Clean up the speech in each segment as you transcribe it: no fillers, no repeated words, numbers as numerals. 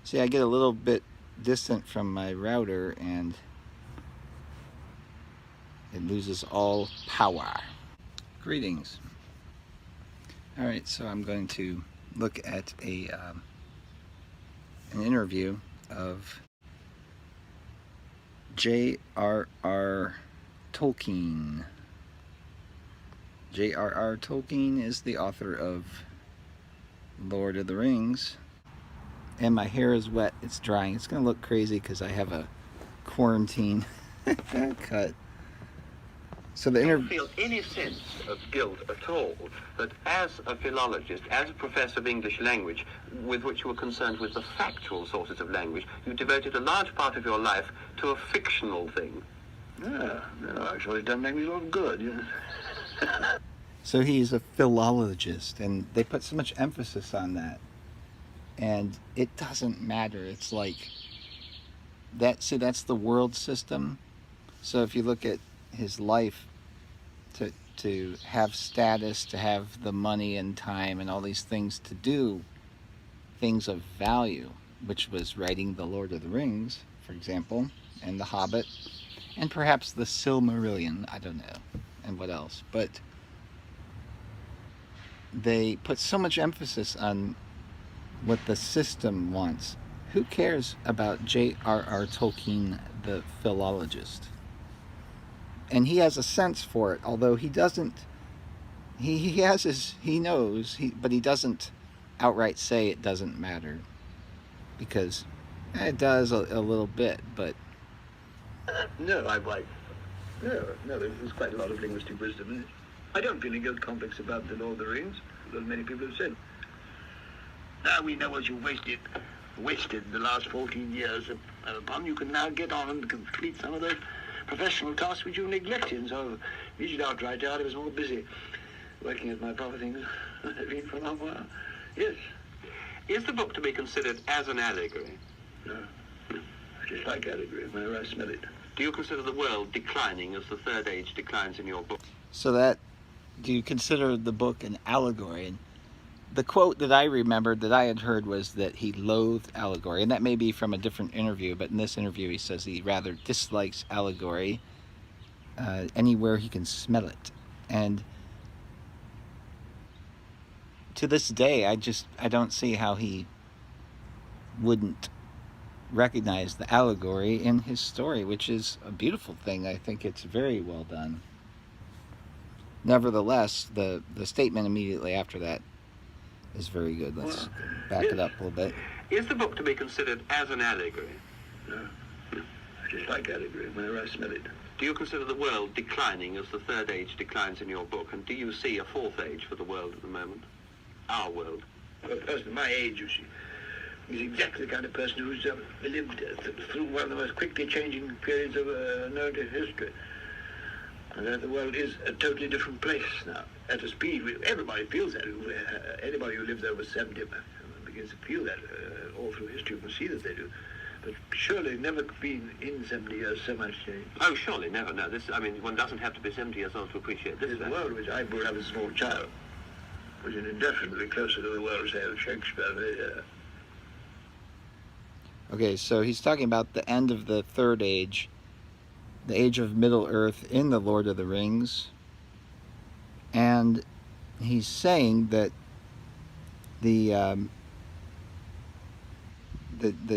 See, I get a little bit distant from my router and it loses all power. Greetings. Alright, so I'm going to look at an interview of J.R.R. Tolkien. J.R.R. Tolkien is the author of Lord of the Rings. And my hair is wet, it's drying. It's going to look crazy because I have a quarantine cut. So the interview... feel any sense of guilt at all that as a philologist, as a professor of English language, with which you were concerned with the factual sources of language, you devoted a large part of your life to a fictional thing? No, actually, it doesn't make me a lot of good. Yeah. So he's a philologist, and they put so much emphasis on that. And it doesn't matter. It's like that. See, that's the world system. So if you look at his life, to have status, to have the money and time and all these things to do things of value, which was writing the Lord of the Rings, for example, and the Hobbit, and perhaps the Silmarillion, I don't know, and what else. But they put so much emphasis on what the system wants. Who cares about J.R.R. Tolkien, the philologist? And he has a sense for it, although he doesn't. He has his. He knows, but he doesn't outright say it doesn't matter, because it does a little bit. But No, there's quite a lot of linguistic wisdom in it. I don't feel any guilt complex about the Lord of the Rings, as many people have said. Now we know what you wasted the last 14 years upon. You can now get on and complete some of those professional tasks which you neglected. And so, reached out right out, I was more busy working at my proper things I've been for a long while. Yes. Is the book to be considered as an allegory? No. I just like allegory whenever I smell it. Do you consider the world declining as the Third Age declines in your book? so that, do you consider the book an allegory? And the quote that I remembered that I had heard was that he loathed allegory, and that may be from a different interview, but in this interview he says he rather dislikes allegory anywhere he can smell it. And to this day, I don't see how he wouldn't recognize the allegory in his story, which is a beautiful thing. I think it's very well done. Nevertheless, the statement immediately after that is very good. Let's back it up a little bit. Is the book to be considered as an allegory? No. I just like allegory whenever I smell it. Do you consider the world declining as the Third Age declines in your book? And do you see a Fourth Age for the world at the moment? Our world. A person my age, you see, is exactly the kind of person who's lived through one of the most quickly changing periods of known to history. And that the world is a totally different place now. At a speed, everybody feels that. Anybody who lives over 70 begins to feel that all through history. You can see that they do. But surely never been in 70 years so much change. Oh, surely never. No, one doesn't have to be 70 years old to appreciate this. This world which I brought up as a small child was indefinitely closer to the world, say, of Shakespeare. Okay, so he's talking about the end of the Third Age, the Age of Middle-earth in the Lord of the Rings, and he's saying that the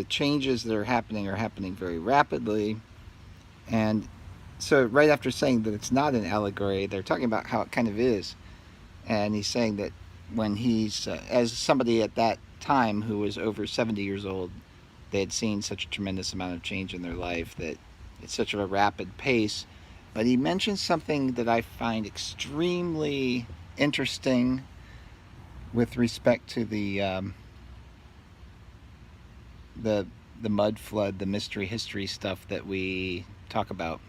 changes that are happening very rapidly. And so right after saying that it's not an allegory, they're talking about how it kind of is. And he's saying that when he's, as somebody at that time who was over 70 years old, they had seen such a tremendous amount of change in their life, that it's such a rapid pace. But he mentions something that I find extremely interesting with respect to the mud flood, the mystery history stuff that we talk about.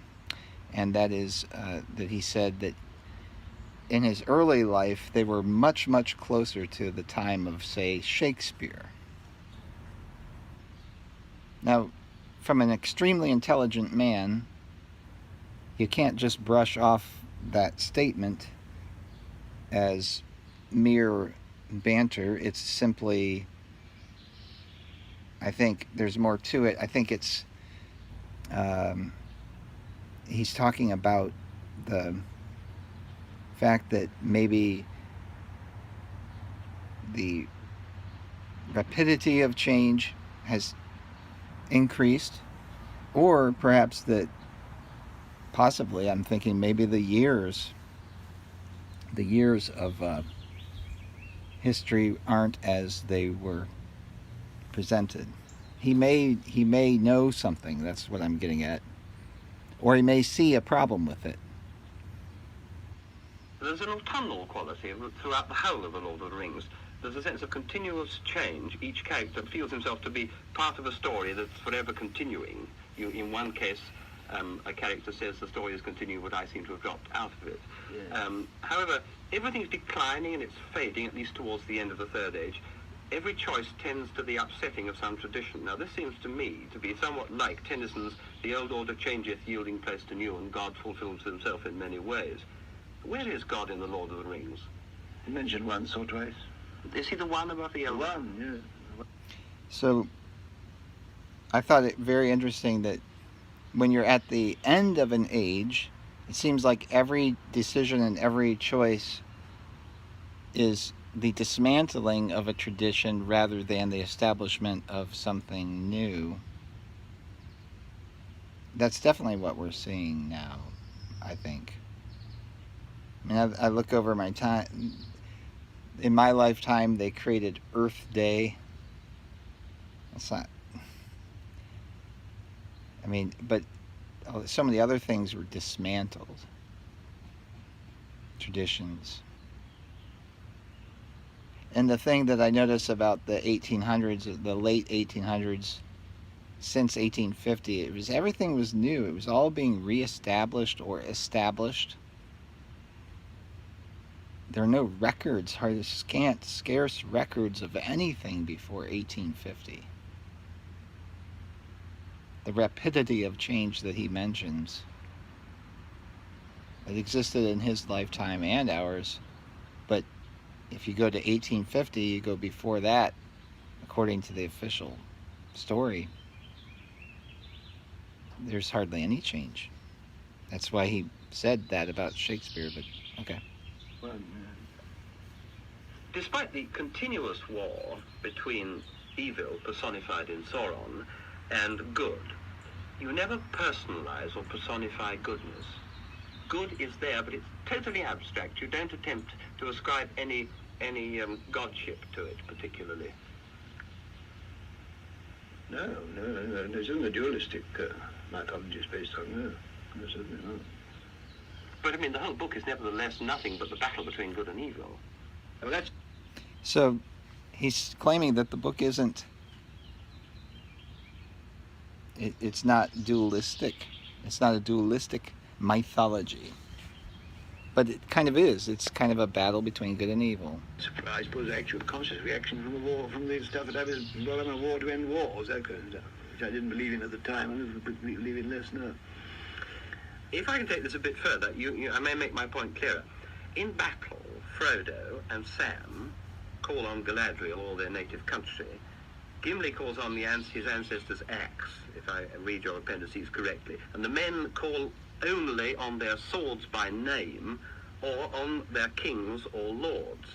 And that is that he said that in his early life, they were much, much closer to the time of, say, Shakespeare. Now, from an extremely intelligent man, you can't just brush off that statement as mere banter. It's simply I think there's more to it. I think it's he's talking about the fact that maybe the rapidity of change has increased, or perhaps that possibly I'm thinking maybe the years of history aren't as they were presented. He may know something. That's what I'm getting at, or he may see a problem with it. There's an autumnal quality throughout the whole of The Lord of the Rings. There's a sense of continuous change. Each character feels himself to be part of a story that's forever continuing. In one case, a character says the story is continuing, but I seem to have dropped out of it. Yeah. However, everything's declining and it's fading, at least towards the end of the Third Age. Every choice tends to the upsetting of some tradition. Now, this seems to me to be somewhat like Tennyson's "The old order changeth, yielding place to new, and God fulfills himself in many ways." Where is God in The Lord of the Rings? You mentioned once or twice. Is he the one above the The other? one, yeah. So I thought it very interesting that when you're at the end of an age, it seems like every decision and every choice is the dismantling of a tradition rather than the establishment of something new. That's definitely what we're seeing now, I think. I mean, I look over my time. In my lifetime, they created Earth Day. That's not. I mean, but some of the other things were dismantled. Traditions. And the thing that I notice about the 1800s, the late 1800s, since 1850, everything was new. It was all being reestablished or established. There are no records, hardly scarce records of anything before 1850. The rapidity of change that he mentions, it existed in his lifetime and ours, but if you go to 1850, you go before that, according to the official story, there's hardly any change. That's why he said that about Shakespeare, but okay. Well, Despite the continuous war between evil, personified in Sauron, and good, you never personalize or personify goodness. Good is there, but it's totally abstract. You don't attempt to ascribe any godship to it, particularly. no. There's no dualistic mythology is based on no, certainly not. But I mean, the whole book is nevertheless nothing but the battle between good and evil. Well, that's So he's claiming that the book isn't, it's not dualistic. It's not a dualistic mythology. But it kind of is. It's kind of a battle between good and evil. I suppose actual conscious reaction from the war, from the stuff that I was brought on a war to end wars, that kind of stuff, which I didn't believe in at the time, and I believe in less now. If I can take this a bit further, I may make my point clearer. In battle, Frodo and Sam call on Galadriel or their native country. Gimli calls on his ancestors' axe, if I read your appendices correctly, and the men call only on their swords by name or on their kings or lords.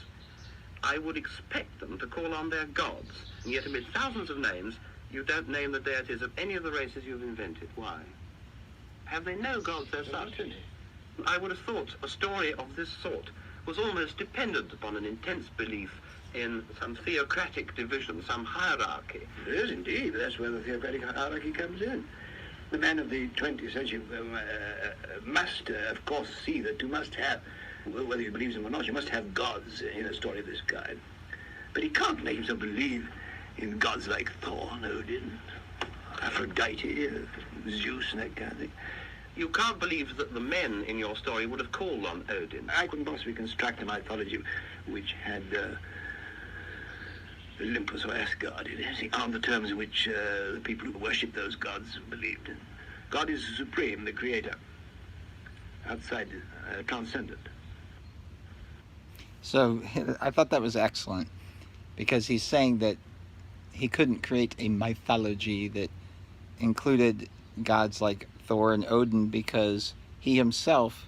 I would expect them to call on their gods, and yet amid thousands of names, you don't name the deities of any of the races you've invented. Why? Have they no gods as such? I would have thought a story of this sort was almost dependent upon an intense belief in some theocratic division, some hierarchy. It is indeed. That's where the theocratic hierarchy comes in. The man of the 20th century must, of course, see that you must have, whether he believes them or not, you must have gods in a story of this kind. But he can't make himself believe in gods like Thor and Odin, Aphrodite, Zeus, and that kind of thing. You can't believe that the men in your story would have called on Odin. I couldn't possibly construct a mythology which had Olympus or Asgard in it, on the terms in which the people who worship those gods believed. God is supreme, the creator, outside, transcendent. So I thought that was excellent, because he's saying that he couldn't create a mythology that included gods like Thor and Odin because he himself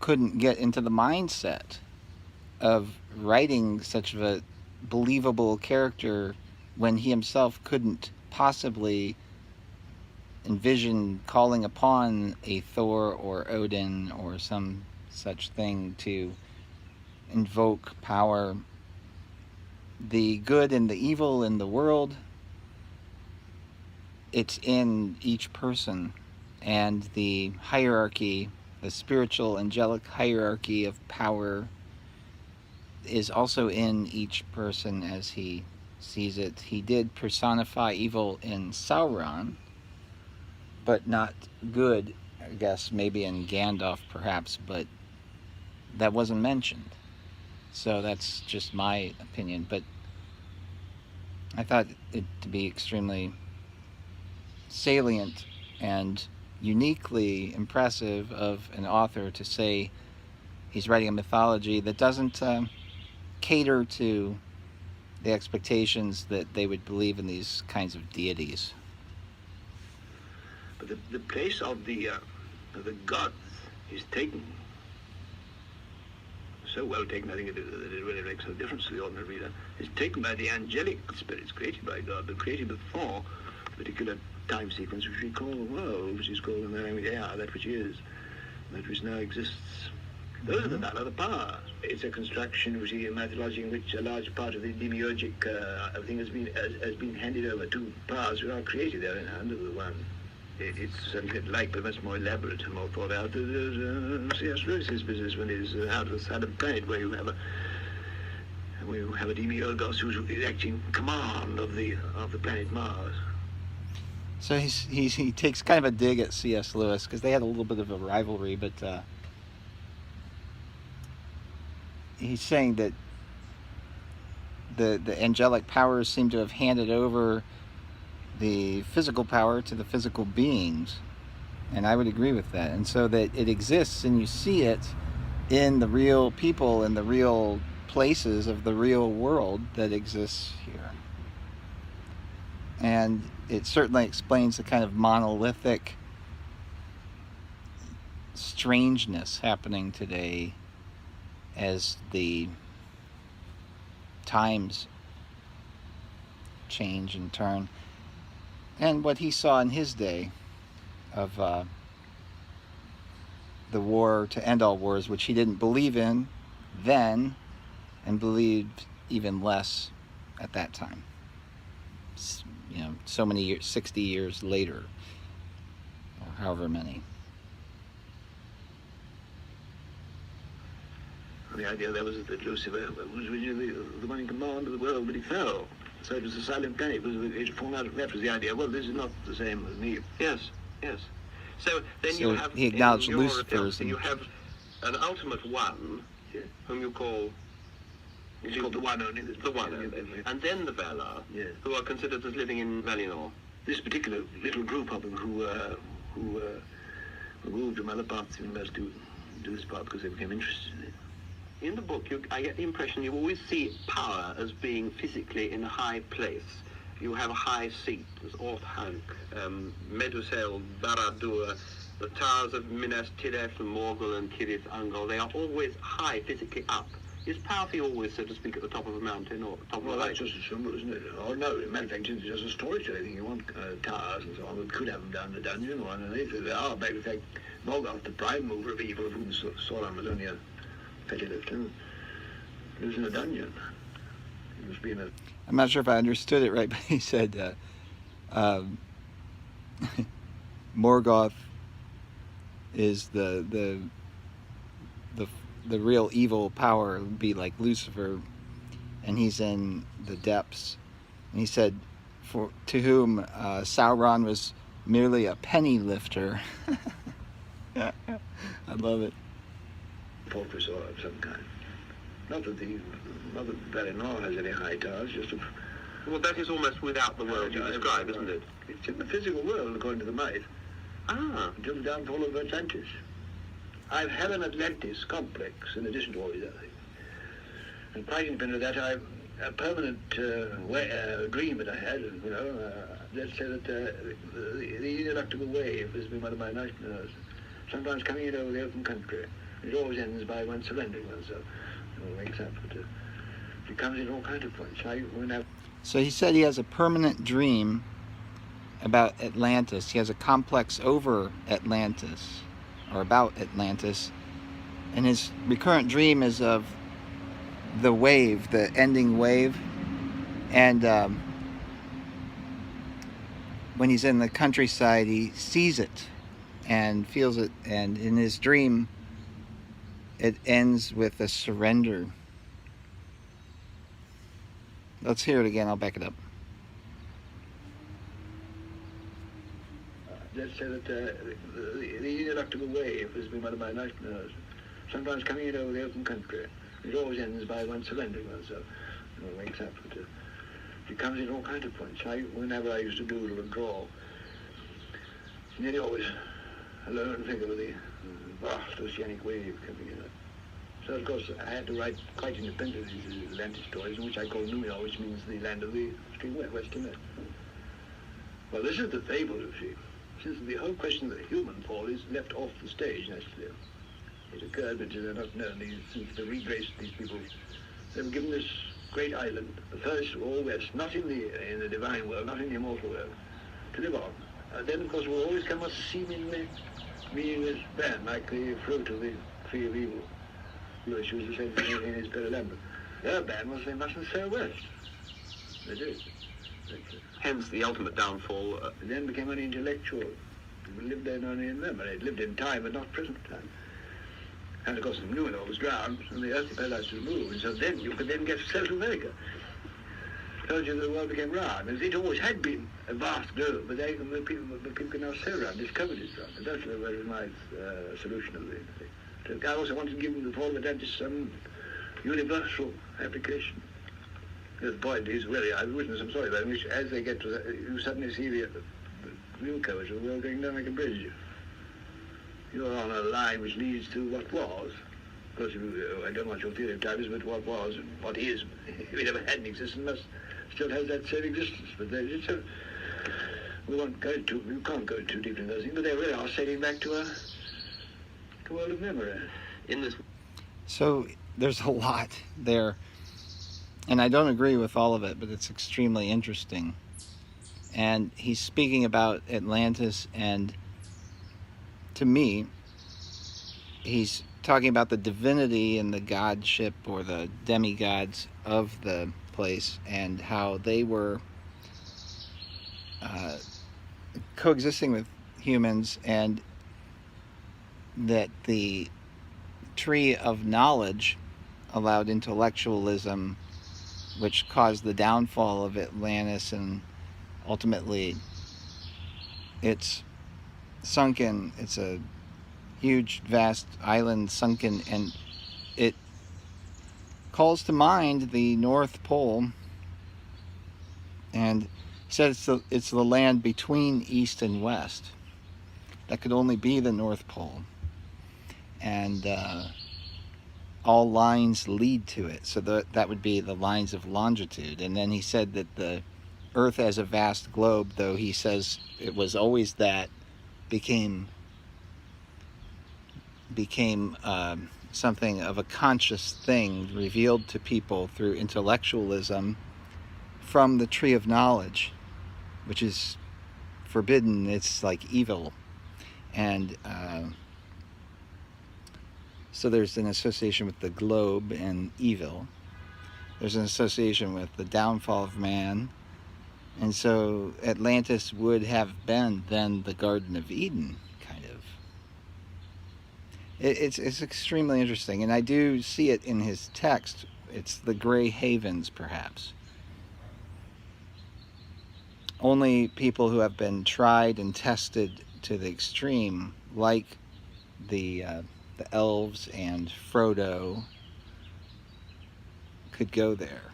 couldn't get into the mindset of writing such a believable character when he himself couldn't possibly envision calling upon a Thor or Odin or some such thing to invoke power. The good and the evil in the world, it's in each person. And the hierarchy, the spiritual angelic hierarchy of power, is also in each person as he sees it. He did personify evil in Sauron, but not good, I guess, maybe in Gandalf perhaps, but that wasn't mentioned. So that's just my opinion, but I thought it to be extremely salient and uniquely impressive of an author to say he's writing a mythology that doesn't cater to the expectations that they would believe in these kinds of deities. But the place of the gods is taken, so well taken, I think it really makes no difference to the ordinary reader, is taken by the angelic spirits created by God, but created before a particular time sequence which we call the world, which is called in the language that which is, that which now exists. Those are the powers. It's a construction, which is a mythology in which a large part of the demiurgic thing has been handed over to powers which are created there under the one. It's certainly like, but much more elaborate and more thought out. There's C.S. Lewis's business when he's out of the silent planet, where you have a demiurgos who's acting command of the planet Mars. So he takes kind of a dig at C.S. Lewis because they had a little bit of a rivalry, but he's saying that the angelic powers seem to have handed over the physical power to the physical beings, and I would agree with that. And so that it exists and you see it in the real people, in the real places of the real world that exists here. And it certainly explains the kind of monolithic strangeness happening today as the times change and turn. And what he saw in his day of the war to end all wars, which he didn't believe in then and believed even less at that time. You know, so many years, 60 years later, or however many. The idea there was that Lucifer was originally the one in command of the world, but he fell. So it was a silent planet. It had fallen out of that was the idea. Well, this is not the same as me. Yes, yes. So then So you have, he acknowledged in your Lucifer's account, you have an ultimate one, whom you call... It's called the one only. The one only. And then the Valar, who are considered as living in Valinor. This particular little group of them who moved from other parts of the universe to do this part because they became interested in it. In the book, I get the impression you always see power as being physically in a high place. You have a high seat, there's Orthanc, Medusel, Barad-dûr, the towers of Minas Tirith and Morgul and Cirith Ungol. They are always high, physically up. Is power for you always, so to speak, at the top of a mountain or top of a Well, lake? that's just a symbol, isn't it? Oh, no, in fact, it's just a storage. I think you want towers and so on. We could have them down the dungeon or underneath. They are, but in fact, Morgoth, the prime mover of evil, of whom Sauron was only a petty lieutenant, lives in a dungeon. He must be in a... I'm not sure if I understood it right, but he said Morgoth is the real evil power, would be like Lucifer, and he's in the depths. And he said, to whom Sauron was merely a penny lifter. I love it. Fortress or of some kind. Not that Valinor has any high towers, just a... Well, that is almost without the world you describe, isn't it? It's in the physical world, according to the myth. Ah. Until the downfall of Atlantis. I've had an Atlantis complex in addition to all these other things. And quite independent of that, a permanent dream that I had, you know. Let's say that the ineluctable wave has been one of my nightmares. Sometimes coming in over the open country. It always ends by one surrendering oneself. It all wakes up. But it comes in all kinds of points. So he said he has a permanent dream about Atlantis. He has a complex over Atlantis, or about Atlantis. And his recurrent dream is of the wave, the ending wave. And when he's in the countryside, he sees it and feels it. And in his dream, it ends with a surrender. Let's hear it again. I'll back it up. Let's say that the ineluctable wave has been one of my nightmares. Sometimes coming in over the open country. It always ends by one surrendering oneself. It all wakes up. But it comes in all kinds of points. Whenever I used to doodle and draw, nearly always alone think of the vast oceanic wave coming in. So, of course, I had to write quite independently these Atlantis stories, which I call Numenor, which means the land of the extreme western Earth. Well, this is the fable, you see. Since the whole question of the human fall is left off the stage, naturally. It occurred, but they're not known. Since they regraced these people, they were given this great island, the first of all west, not in the divine world, not in the immortal world, to live on. Then, of course, will always come a seemingly meaningless band, like the fruit of the tree of evil. Lewis was the same thing in his Perilambra. Their band was they mustn't sail west. They did. Hence the ultimate downfall. It then became unintellectual. People lived there only in memory. It lived in time, but not present time. And of course, the Numenor was drowned, and the earthly paradise was moved. And so then you could then get to South America. Told you the world became round. As it always had been a vast globe, but people can now sail around, discovered it round. And that's a very nice solution of the thing. So I also wanted to give them the fall of Atlantis some universal application. The point is, really, I've written some story about which, as they get to that, you suddenly see the real coverage of the world going down like a bridge. You're on a line which leads to what was. Of course, I don't want your theory of time is, but what was and what is, if it ever had an existence, must still have that same existence. But we won't go too, you can't go too deep into those things, but they really are sailing back to a world of memory. So there's a lot there, and I don't agree with all of it, but it's extremely interesting. And he's speaking about Atlantis, and to me, he's talking about the divinity and the godship or the demigods of the place, and how they were coexisting with humans, and that the tree of knowledge allowed intellectualism, which caused the downfall of Atlantis, and ultimately it's sunken. It's a huge, vast island sunken, and it calls to mind the North Pole, and he said it's the land between East and West. That could only be the North Pole. And all lines lead to it. So that would be the lines of longitude. And then he said that the Earth as a vast globe, though he says it was always that, became something of a conscious thing revealed to people through intellectualism from the tree of knowledge, which is forbidden. It's like evil. And so there's an association with the globe and evil. There's an association with the downfall of man. And so Atlantis would have been then the Garden of Eden, kind of. It's extremely interesting. And I do see it in his text. It's the gray havens, perhaps. Only people who have been tried and tested to the extreme, like the elves and Frodo, could go there.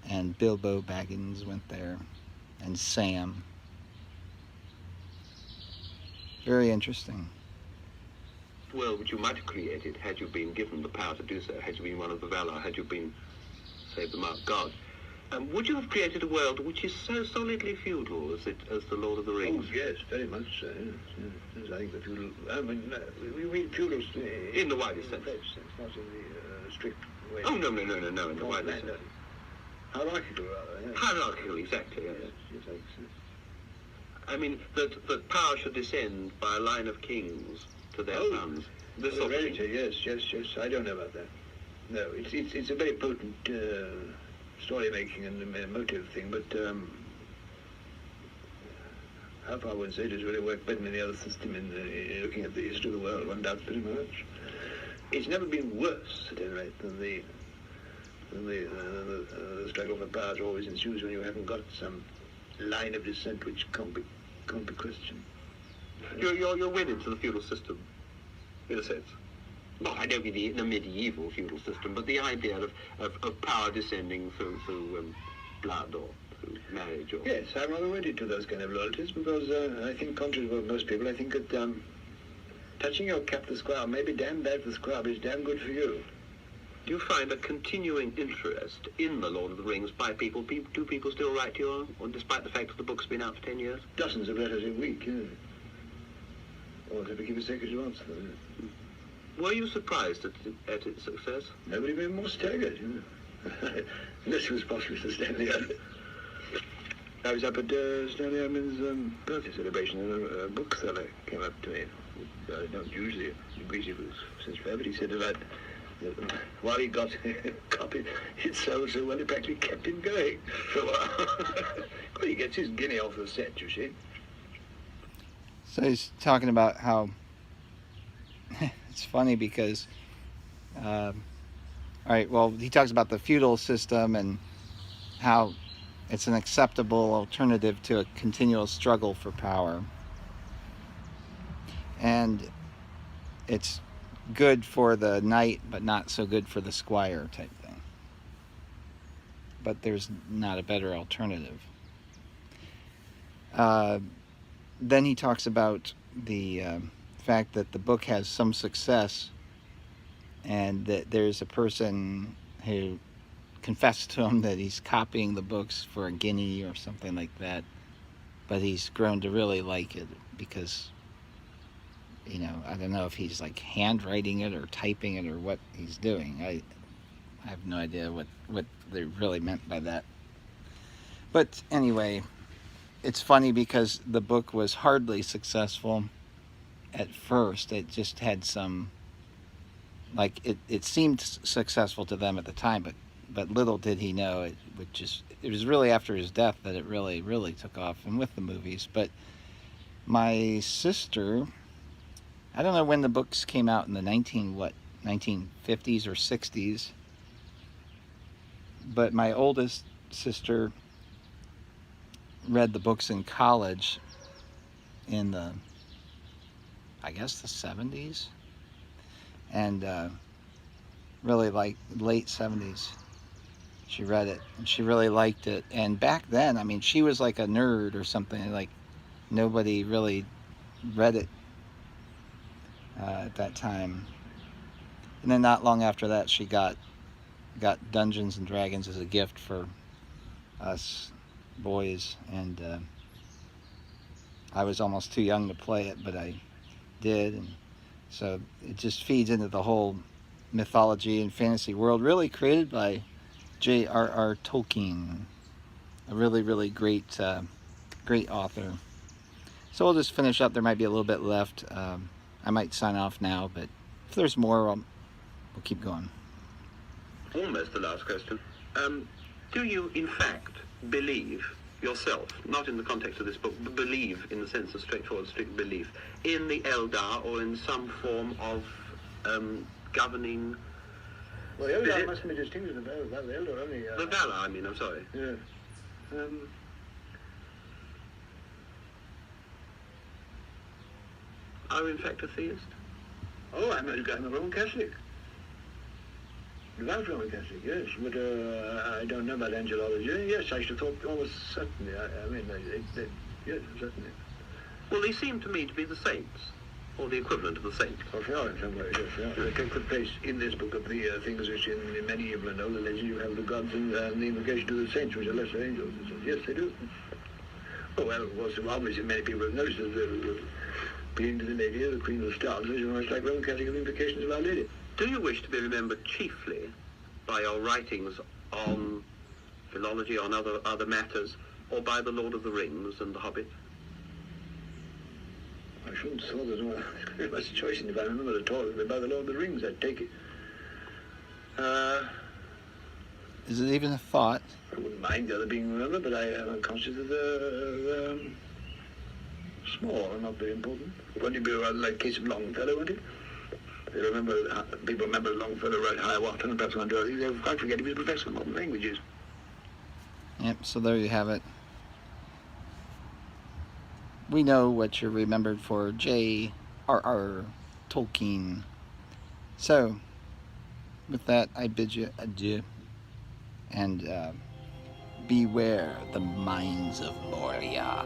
And Bilbo Baggins went there, and Sam. Very interesting. World which you might have created had you been given the power to do so, had you been one of the Valar, had you been save the mark God. Would you have created a world which is so solidly feudal as the Lord of the Rings? Oh, yes, very much so. Yes, yes. I think the feudal... I mean, we mean feudal... In the widest sense. Not in the strict way. Oh, no, in the widest sense. Hierarchical, rather. Yes. Hierarchical, exactly, yes. Yes, I think so. I mean, that power should descend by a line of kings to their sons. This sort of thing. Yes. I don't know about that. No, it's a very potent story-making and emotive thing, but how far one say it has really worked better than any other system in looking at the history of the world, one doubts pretty much. It's never been worse, at any rate, than the struggle for power always ensues when you haven't got some line of descent which can't be questioned. You're wedded to the feudal system, in a sense. Well, I don't mean the medieval feudal system, but the idea of power descending through blood or through marriage. Or... Yes, I'm rather wedded to those kind of loyalties because I think, contrary to most people, I think that touching your cap to squire may be damn bad for the squire, but it's damn good for you. Do you find a continuing interest in The Lord of the Rings by people? Do people still write to you, or despite the fact that the book's been out for 10 years? Dozens of letters a week, yeah. Or if we keep a secretary to answer them. Yeah. Were you surprised at its success? Nobody been more staggered, you know. Unless it was possibly Sir Stanley Owen. I was up at Stanley Owen's birthday celebration, and a bookseller came up to me. I don't usually greet him since forever, but he said that while he got a copy, it sold so well it practically kept him going for a while. Well, he gets his guinea off the set, you see. So he's talking about how it's funny because, all right, well, he talks about the feudal system and how it's an acceptable alternative to a continual struggle for power. And it's good for the knight, but not so good for the squire type thing. But there's not a better alternative. Then he talks about the fact that the book has some success and that there's a person who confessed to him that he's copying the books for a guinea or something like that, but he's grown to really like it because, you know, I don't know if he's like handwriting it or typing it or what he's doing. I have no idea what they really meant by that. But anyway, it's funny because the book was hardly successful at first. It just had some, like, it seemed successful to them at the time, but little did he know it was really after his death that it really took off, and with the movies. But my sister, I don't know when the books came out in the 1950s or 60s, but my oldest sister read the books in college in the, I guess, the 70s, and really like late 70s. She read it and she really liked it. And back then, I mean, she was like a nerd or something. Like, nobody really read it at that time. And then not long after that, she got Dungeons and Dragons as a gift for us boys, and I was almost too young to play it, but I did, and so it just feeds into the whole mythology and fantasy world, really created by J.R.R. Tolkien, a really great author. So we'll just finish up. There might be a little bit left. I might sign off now, but if there's more, we'll keep going. Almost the last question. Do you, in fact, believe yourself, not in the context of this book, but believe in the sense of straightforward, strict belief, in the Eldar or in some form of governing... Well, the Eldar must be distinguished about the Eldar only. The Valar, I mean, I'm sorry. Yeah. Are you in fact a theist? Oh, I'm a Roman Catholic. Devout Roman Catholic, yes, but I don't know about angelology. Yes, I should have thought almost certainly. I mean, yes, certainly. Well, they seem to me to be the saints. or the equivalent of the saint. Well, they are in some ways, yes. They take the place in this book of the things which in medieval and older legends you have the gods and the invocation to the saints, which are lesser angels. Yes, they do. Oh, well, of course, obviously many people have noticed that the appealing to the lady, the Queen of the Stars, is almost like Roman Catholic invocations of Our Lady. Do you wish to be remembered chiefly by your writings on philology, on other matters, or by The Lord of the Rings and The Hobbit? I shouldn't have thought there was very much choice in if I remember at all. By The Lord of the Rings, I'd take it. Is it even a thought? I wouldn't mind the other being remembered, but I am conscious of the small and not very important. Won't it be rather like case of Longfellow, won't it? People remember Longfellow wrote Hiawatha and perhaps one or other. They quite forget he was a professor of modern languages. Yep, so there you have it. We know what you're remembered for, J.R.R. Tolkien. So, with that, I bid you adieu. And beware the mines of Moria.